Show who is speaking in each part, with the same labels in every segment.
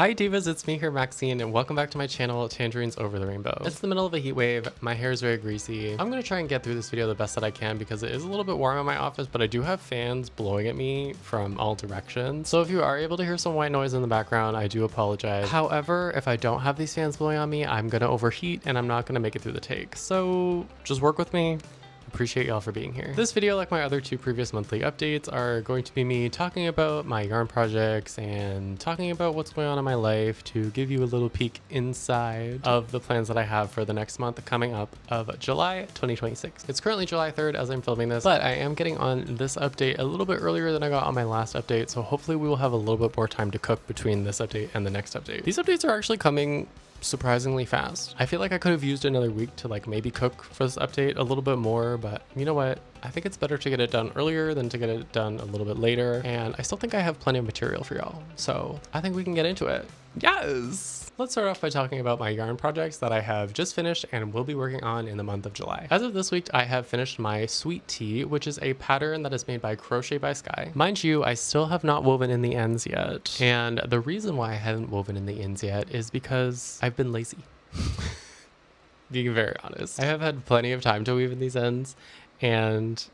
Speaker 1: Hi divas, it's me here, Maxine, and welcome back to my channel, Tangerines Over the Rainbow. It's the middle of a heat wave, my hair is very greasy. I'm gonna try and get through this video the best that I can because it is a little bit warm in my office, but I do have fans blowing at me from all directions. So if you are able to hear some white noise in the background, I do apologize. However, if I don't have these fans blowing on me, I'm gonna overheat and I'm not gonna make it through the take. So just work with me. Appreciate y'all for being here. This video, like my other two previous monthly updates, are going to be me talking about my yarn projects and talking about what's going on in my life to give you a little peek inside of the plans that I have for the next month coming up of July 2026. It's currently July 3rd as I'm filming this, but I am getting on this update a little bit earlier than I got on my last update, so hopefully we will have a little bit more time to cook between this update and the next update. These updates are actually coming surprisingly fast. I feel like I could have used another week to like maybe cook for this update a little bit more, but you know what? I think it's better to get it done earlier than to get it done a little bit later, and I still think I have plenty of material for y'all, so I think we can get into it. Yes! Let's start off by talking about my yarn projects that I have just finished and will be working on in the month of July. As of this week, I have finished my sweet tea, which is a pattern that is made by Crochet by Skye. Mind you, I still have not woven in the ends yet, and the reason why I haven't woven in the ends yet is because I've been lazy. Being very honest. I have had plenty of time to weave in these ends, and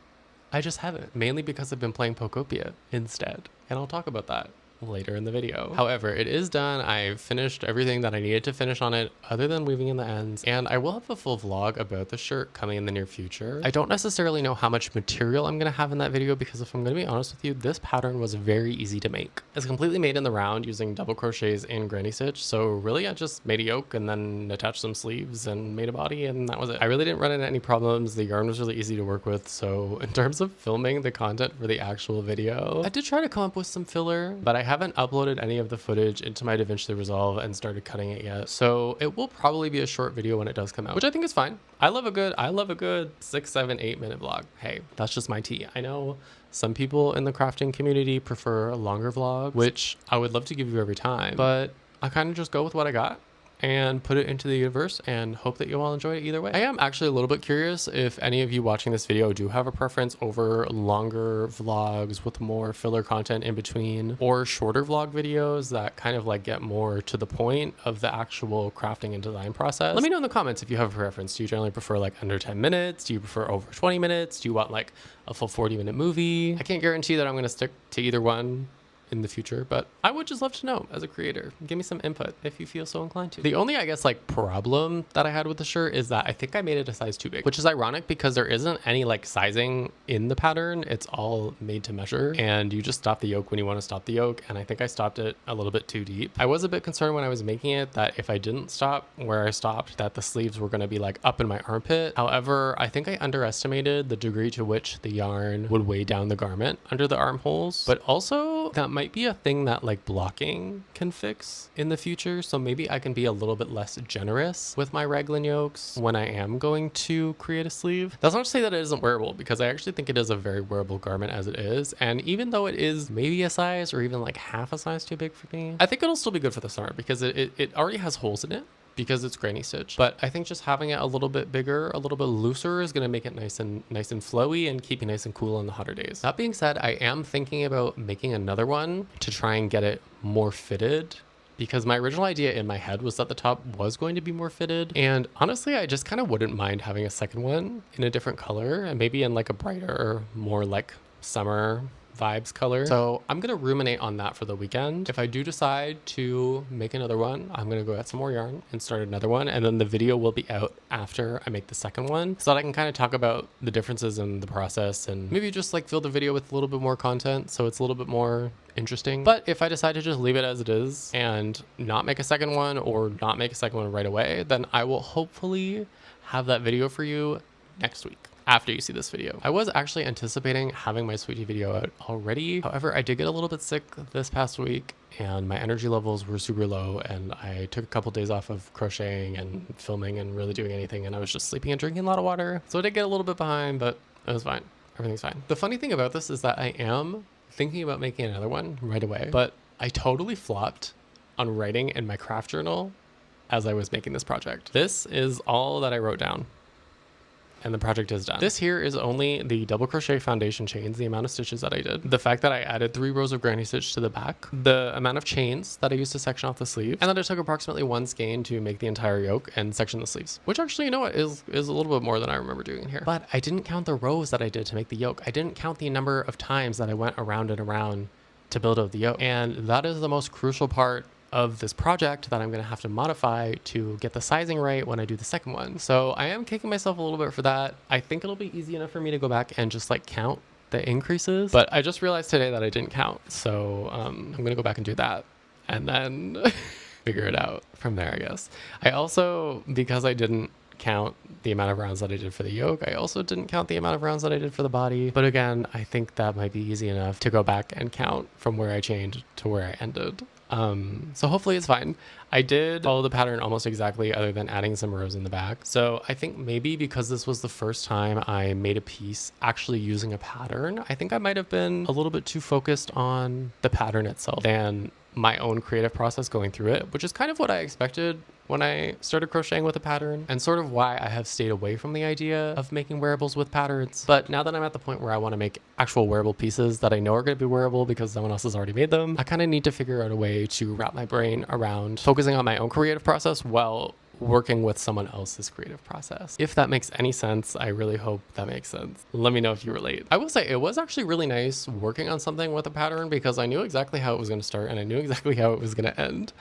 Speaker 1: I just haven't, mainly because I've been playing Pokopia instead, and I'll talk about that later in the video. However, it is done. I've finished everything that I needed to finish on it other than weaving in the ends, and I will have a full vlog about the shirt coming in the near future. I don't necessarily know how much material I'm going to have in that video because if I'm going to be honest with you, this pattern was very easy to make. It's completely made in the round using double crochets and granny stitch, so really I just made a yoke and then attached some sleeves and made a body, and that was it. I really didn't run into any problems. The yarn was really easy to work with, so in terms of filming the content for the actual video, I did try to come up with some filler, but I haven't uploaded any of the footage into my DaVinci Resolve and started cutting it yet. So it will probably be a short video when it does come out, which I think is fine. I love a good 6, 7, 8 minute vlog. Hey, that's just my tea. I know some people in the crafting community prefer longer vlogs, which I would love to give you every time, but I kind of just go with what I got and put it into the universe and hope that you all enjoy it either way. I am actually a little bit curious if any of you watching this video do have a preference over longer vlogs with more filler content in between, or shorter vlog videos that kind of like get more to the point of the actual crafting and design process. Let me know in the comments if you have a preference. Do you generally prefer like under 10 minutes? Do you prefer over 20 minutes? Do you want like a full 40-minute movie? I can't guarantee that I'm going to stick to either one in the future, but I would just love to know as a creator. Give me some input if you feel so inclined to. The only, I guess, like problem that I had with the shirt is that I think I made it a size too big, which is ironic because there isn't any like sizing in the pattern. It's all made to measure, and you just stop the yoke when you want to stop the yoke, and I think I stopped it a little bit too deep. I was a bit concerned when I was making it that if I didn't stop where I stopped, that the sleeves were going to be like up in my armpit. However, I think I underestimated the degree to which the yarn would weigh down the garment under the armholes, but also that might be a thing that like blocking can fix in the future, so maybe I can be a little bit less generous with my raglan yokes when I am going to create a sleeve. That's not to say that it isn't wearable, because I actually think it is a very wearable garment as it is, and even though it is maybe a size or even like half a size too big for me, I think it'll still be good for the summer because it already has holes in it because it's granny stitch. But I think just having it a little bit bigger, a little bit looser is gonna make it nice and flowy and keep you nice and cool in the hotter days. That being said, I am thinking about making another one to try and get it more fitted, because my original idea in my head was that the top was going to be more fitted. And honestly, I just kind of wouldn't mind having a second one in a different color and maybe in like a brighter, more like summer vibes color. So I'm gonna ruminate on that for the weekend. If I do decide to make another one, I'm gonna go get some more yarn and start another one, and then the video will be out after I make the second one so that I can kind of talk about the differences in the process and maybe just like fill the video with a little bit more content so it's a little bit more interesting. But if I decide to just leave it as it is and not make a second one, or not make a second one right away, then I will hopefully have that video for you next week after you see this video. I was actually anticipating having my sweetie video out already. However, I did get a little bit sick this past week and my energy levels were super low, and I took a couple days off of crocheting and filming and really doing anything, and I was just sleeping and drinking a lot of water. So I did get a little bit behind, but it was fine. Everything's fine. The funny thing about this is that I am thinking about making another one right away, but I totally flopped on writing in my craft journal as I was making this project. This is all that I wrote down. and the project is done. This here is only the double crochet foundation chains, the amount of stitches that I did, the fact that I added 3 rows of granny stitch to the back, the amount of chains that I used to section off the sleeve, and then it took approximately 1 skein to make the entire yoke and section the sleeves, which actually, you know what, is a little bit more than I remember doing here. But I didn't count the rows that I did to make the yoke. I didn't count the number of times that I went around and around to build out the yoke. And that is the most crucial part of this project that I'm going to have to modify to get the sizing right when I do the second one. So I am kicking myself a little bit for that. I think it'll be easy enough for me to go back and just like count the increases, but I just realized today that I didn't count. So I'm going to go back and do that and then figure it out from there, I guess. I also, because I didn't count the amount of rounds that I did for the yoke, I also didn't count the amount of rounds that I did for the body. But again, I think that might be easy enough to go back and count from where I changed to where I ended. So hopefully it's fine. I did follow the pattern almost exactly, other than adding some rows in the back. So I think maybe because this was the first time I made a piece actually using a pattern, I think I might have been a little bit too focused on the pattern itself than my own creative process going through it, which is kind of what I expected when I started crocheting with a pattern, and sort of why I have stayed away from the idea of making wearables with patterns. But now that I'm at the point where I want to make actual wearable pieces that I know are going to be wearable because someone else has already made them, I kind of need to figure out a way to wrap my brain around focusing on my own creative process while working with someone else's creative process. If that makes any sense, I really hope that makes sense. Let me know if you relate. I will say it was actually really nice working on something with a pattern because I knew exactly how it was going to start and I knew exactly how it was going to end.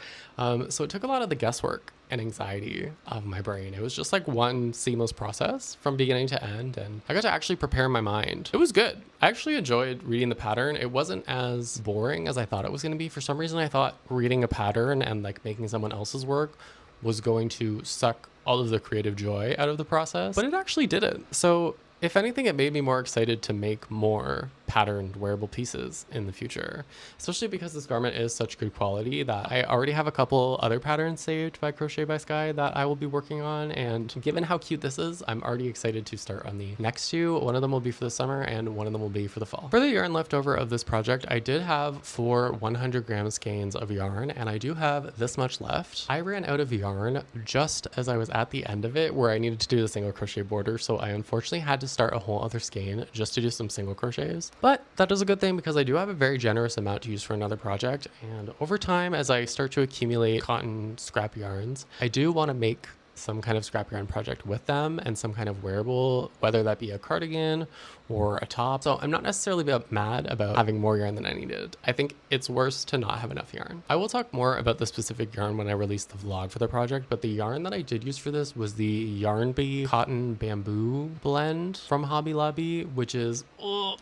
Speaker 1: So it took a lot of the guesswork and anxiety of my brain. It was just like one seamless process from beginning to end, and I got to actually prepare my mind. It was good. I actually enjoyed reading the pattern. It wasn't as boring as I thought it was going to be. For some reason, I thought reading a pattern and like making someone else's work was going to suck all of the creative joy out of the process, but it actually didn't. So if anything, it made me more excited to make more patterned wearable pieces in the future, especially because this garment is such good quality that I already have a couple other patterns saved by Crochet by Skye that I will be working on. And given how cute this is, I'm already excited to start on the next 2. One of them will be for the summer and one of them will be for the fall. For the yarn left over of this project, I did have 4 100-gram skeins of yarn, and I do have this much left. I ran out of yarn just as I was at the end of it where I needed to do the single crochet border, so I unfortunately had to start a whole other skein just to do some single crochets. But that is a good thing because I do have a very generous amount to use for another project, and over time as I start to accumulate cotton scrap yarns, I do want to make some kind of scrap yarn project with them and some kind of wearable, whether that be a cardigan or a top. So I'm not necessarily mad about having more yarn than I needed. I think it's worse to not have enough yarn. I will talk more about the specific yarn when I release the vlog for the project, but the yarn that I did use for this was the Yarn Bee Cotton Bamboo blend from Hobby Lobby, which is,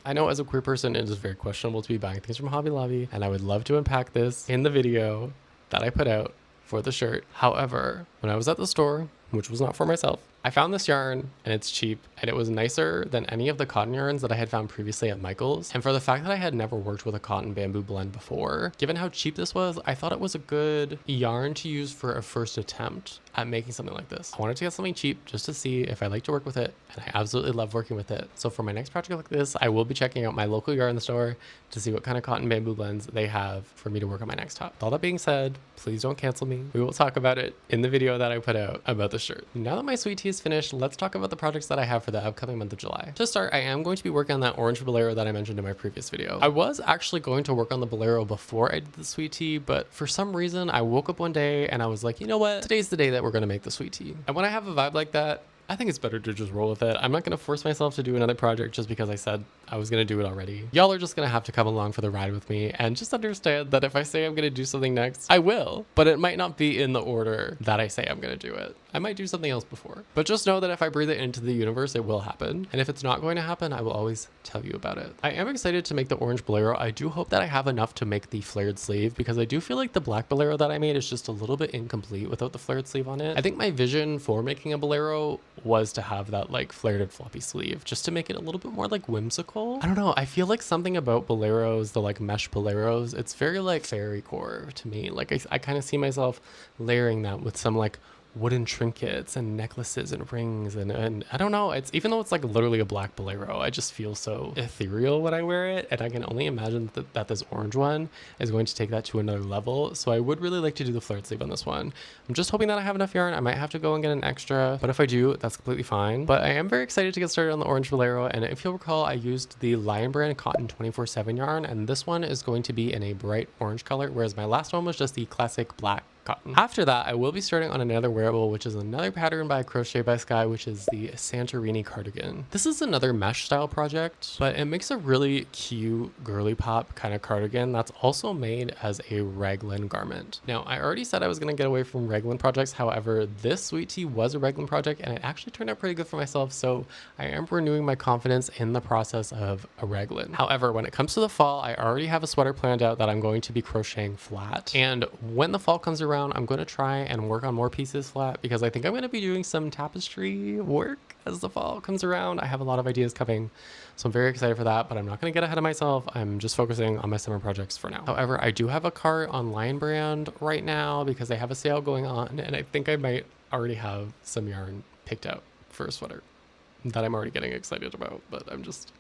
Speaker 1: I know as a queer person, it is very questionable to be buying things from Hobby Lobby, and I would love to unpack this in the video that I put out for the shirt. However, when I was at the store, which was not for myself, I found this yarn and it's cheap and it was nicer than any of the cotton yarns that I had found previously at Michael's. And for the fact that I had never worked with a cotton bamboo blend before, given how cheap this was, I thought it was a good yarn to use for a first attempt at making something like this. I wanted to get something cheap just to see if I like to work with it, and I absolutely love working with it. So for my next project like this, I will be checking out my local yarn store to see what kind of cotton bamboo blends they have for me to work on my next top. With all that being said, please don't cancel me. We will talk about it in the video that I put out about the shirt. Now that my sweet tea is finished, let's talk about the projects that I have for the upcoming month of July. To start, I am going to be working on that orange bolero that I mentioned in my previous video. I was actually going to work on the bolero before I did the sweet tea, but for some reason I woke up one day and I was like, you know what? Today's the day that we're going to make the sweet tea. And when I have a vibe like that, I think it's better to just roll with it. I'm not going to force myself to do another project just because I said I was going to do it already. Y'all are just going to have to come along for the ride with me and just understand that if I say I'm going to do something next, I will, but it might not be in the order that I say I'm going to do it. I might do something else before, but just know that if I breathe it into the universe, it will happen. And if it's not going to happen, I will always tell you about it. I am excited to make the orange bolero. I do hope that I have enough to make the flared sleeve because I do feel like the black bolero that I made is just a little bit incomplete without the flared sleeve on it. I think my vision for making a bolero was to have that like flared and floppy sleeve just to make it a little bit more like whimsical. I don't know. I feel like something about boleros, the like mesh boleros, it's very like fairy core to me. Like I kind of see myself layering that with some like wooden trinkets and necklaces and rings and I don't know, it's even though it's like literally a black bolero, I just feel so ethereal when I wear it, and I can only imagine that this orange one is going to take that to another level. So I would really like to do the flared sleeve on this one. I'm just hoping that I have enough yarn. I might have to go and get an extra, but if I do, that's completely fine. But I am very excited to get started on the orange bolero, and if you'll recall, I used the Lion Brand Cotton 24/7 yarn, and this one is going to be in a bright orange color, whereas my last one was just the classic black cotton. After that, I will be starting on another wearable, which is another pattern by Crochet by Skye, which is the Santorini cardigan. This is another mesh style project, but it makes a really cute girly pop kind of cardigan that's also made as a raglan garment. Now, I already said I was going to get away from raglan projects. However, this sweet tea was a raglan project, and it actually turned out pretty good for myself, so I am renewing my confidence in the process of a raglan. However, when it comes to the fall, I already have a sweater planned out that I'm going to be crocheting flat, and when the fall comes around, I'm going to try and work on more pieces flat, because I think I'm going to be doing some tapestry work as the fall comes around. I have a lot of ideas coming, so I'm very excited for that, but I'm not going to get ahead of myself. I'm just focusing on my summer projects for now. However, I do have a cart on Lion Brand right now because they have a sale going on, and I think I might already have some yarn picked out for a sweater that I'm already getting excited about, but I'm just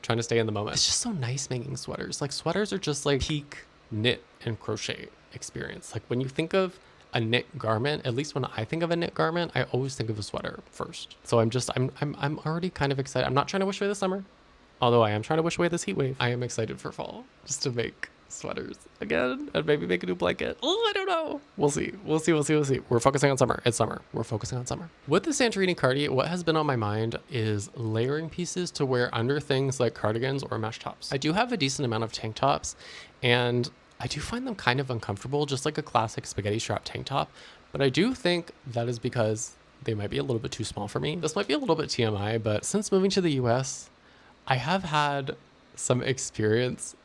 Speaker 1: trying to stay in the moment. It's just so nice making sweaters. Like, sweaters are just like peak knit and crochet experience. Like, when you think of a knit garment, at least when I think of a knit garment, I always think of a sweater first. So I'm already kind of excited. I'm not trying to wish away the summer, although I am trying to wish away this heat wave. I am excited for fall, just to make sweaters again and maybe make a new blanket. Oh, I don't know. We'll see. We're focusing on summer. It's summer. We're focusing on summer. With the Santorini cardi, what has been on my mind is layering pieces to wear under things like cardigans or mesh tops. I do have a decent amount of tank tops, and I do find them kind of uncomfortable, just like a classic spaghetti strap tank top, but I do think that is because they might be a little bit too small for me. This might be a little bit TMI, but since moving to the US, I have had some experience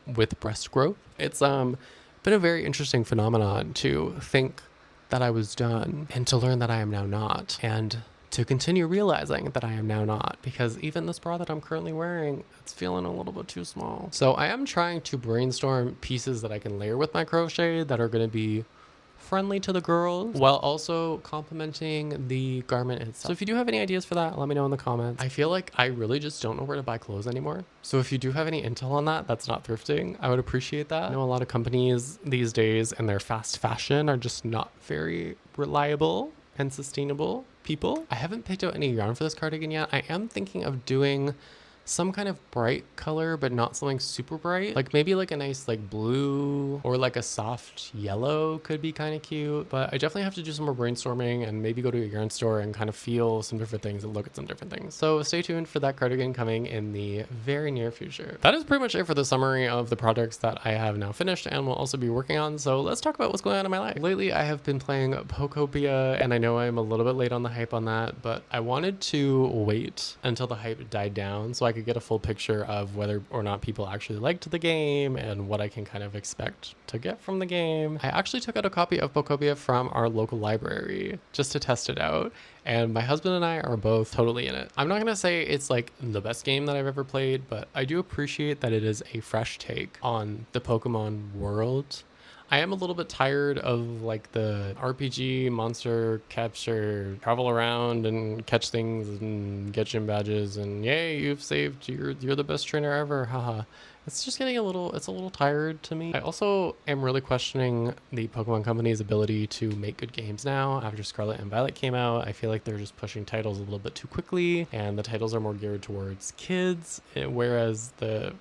Speaker 1: with breast growth. It's been a very interesting phenomenon to think that I was done and to learn that I am now not, and to continue realizing that I am now not, because even this bra that I'm currently wearing, it's feeling a little bit too small. So I am trying to brainstorm pieces that I can layer with my crochet that are going to be friendly to the girls while also complementing the garment itself. So if you do have any ideas for that, let me know in the comments. I feel like I really just don't know where to buy clothes anymore. So if you do have any intel on that, that's not thrifting, I would appreciate that. I know a lot of companies these days and their fast fashion are just not very reliable and sustainable people. I haven't picked out any yarn for this cardigan yet. I am thinking of doing some kind of bright color, but not something super bright. Like maybe like a nice like blue or like a soft yellow could be kind of cute. But I definitely have to do some more brainstorming and maybe go to a yarn store and kind of feel some different things and look at some different things. So stay tuned for that cardigan coming in the very near future. That is pretty much it for the summary of the projects that I have now finished and will also be working on. So let's talk about what's going on in my life. Lately, I have been playing Pokopia, and I know I'm a little bit late on the hype on that, but I wanted to wait until the hype died down so I could get a full picture of whether or not people actually liked the game and what I can kind of expect to get from the game. I actually took out a copy of Pokopia from our local library just to test it out, and my husband and I are both totally in it. I'm not gonna say it's like the best game that I've ever played, but I do appreciate that it is a fresh take on the Pokemon world. I am a little bit tired of like the RPG monster capture, travel around and catch things and get gym badges and yay, you've saved, you're the best trainer ever, haha. It's just getting it's a little tired to me. I also am really questioning the Pokemon Company's ability to make good games now. After Scarlet and Violet came out, I feel like they're just pushing titles a little bit too quickly, and the titles are more geared towards kids, whereas the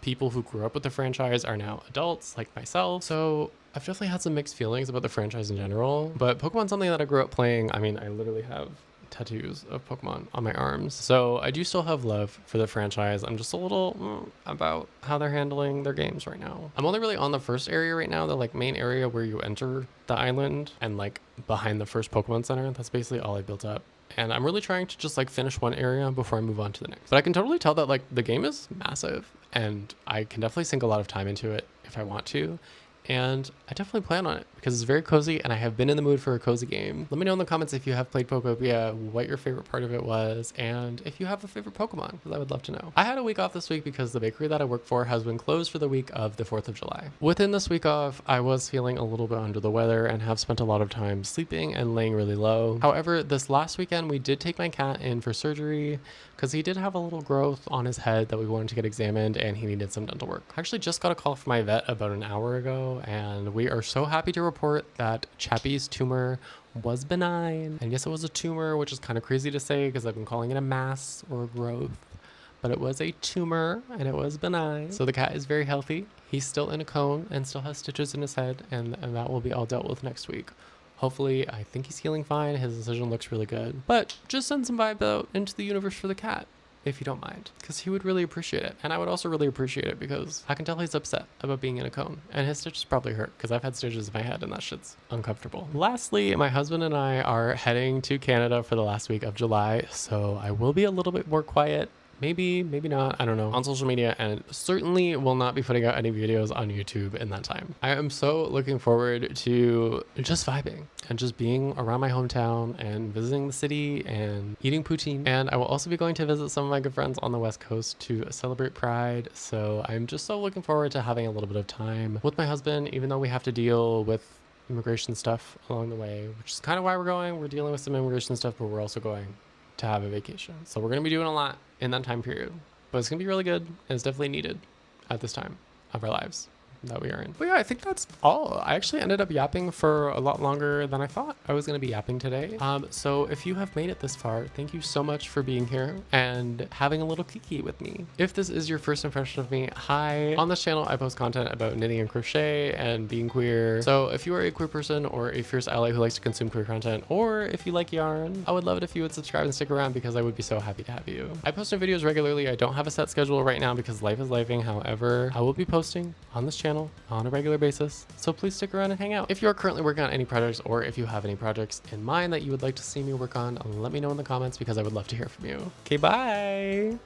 Speaker 1: people who grew up with the franchise are now adults like myself. So I've definitely had some mixed feelings about the franchise in general, but Pokemon's something that I grew up playing. I mean, I literally have tattoos of Pokemon on my arms. So I do still have love for the franchise. I'm just a little about how they're handling their games right now. I'm only really on the first area right now, the like main area where you enter the island and like behind the first Pokemon Center. That's basically all I built up. And I'm really trying to just like finish one area before I move on to the next. But I can totally tell that like the game is massive and I can definitely sink a lot of time into it if I want to. And I definitely plan on it because it's very cozy and I have been in the mood for a cozy game. Let me know in the comments if you have played Pokopia, what your favorite part of it was, and if you have a favorite Pokemon, because I would love to know. I had a week off this week because the bakery that I work for has been closed for the week of the 4th of July. Within this week off, I was feeling a little bit under the weather and have spent a lot of time sleeping and laying really low. However, this last weekend we did take my cat in for surgery because he did have a little growth on his head that we wanted to get examined and he needed some dental work. I actually just got a call from my vet about an hour ago and we are so happy to report that Chappie's tumor was benign. And yes, it was a tumor, which is kind of crazy to say because I've been calling it a mass or a growth, but it was a tumor and it was benign. So the cat is very healthy. He's still in a cone and still has stitches in his head, and that will be all dealt with next week. Hopefully, I think he's healing fine. His incision looks really good. But just send some vibes out into the universe for the cat, if you don't mind, because he would really appreciate it. And I would also really appreciate it because I can tell he's upset about being in a cone, and his stitches probably hurt because I've had stitches in my head and that shit's uncomfortable. Lastly, my husband and I are heading to Canada for the last week of July, so I will be a little bit more quiet. Maybe not, I don't know, on social media, and certainly will not be putting out any videos on YouTube in that time. I am so looking forward to just vibing and just being around my hometown and visiting the city and eating poutine. And I will also be going to visit some of my good friends on the West Coast to celebrate Pride. So I'm just so looking forward to having a little bit of time with my husband, even though we have to deal with immigration stuff along the way, which is kind of why we're going. We're dealing with some immigration stuff, but we're also going to have a vacation. So we're going to be doing a lot in that time period, but it's gonna be really good and it's definitely needed at this time of our lives that we are in. But yeah, I think that's all. I actually ended up yapping for a lot longer than I thought I was going to be yapping today. So if you have made it this far, thank you so much for being here and having a little kiki with me. If this is your first impression of me, hi. On this channel, I post content about knitting and crochet and being queer. So if you are a queer person or a fierce ally who likes to consume queer content, or if you like yarn, I would love it if you would subscribe and stick around because I would be so happy to have you. I post new videos regularly. I don't have a set schedule right now because life is lifing. However, I will be posting on this channel on a regular basis, so please stick around and hang out. If you are currently working on any projects, or if you have any projects in mind that you would like to see me work on, let me know in the comments because I would love to hear from you. Okay, bye.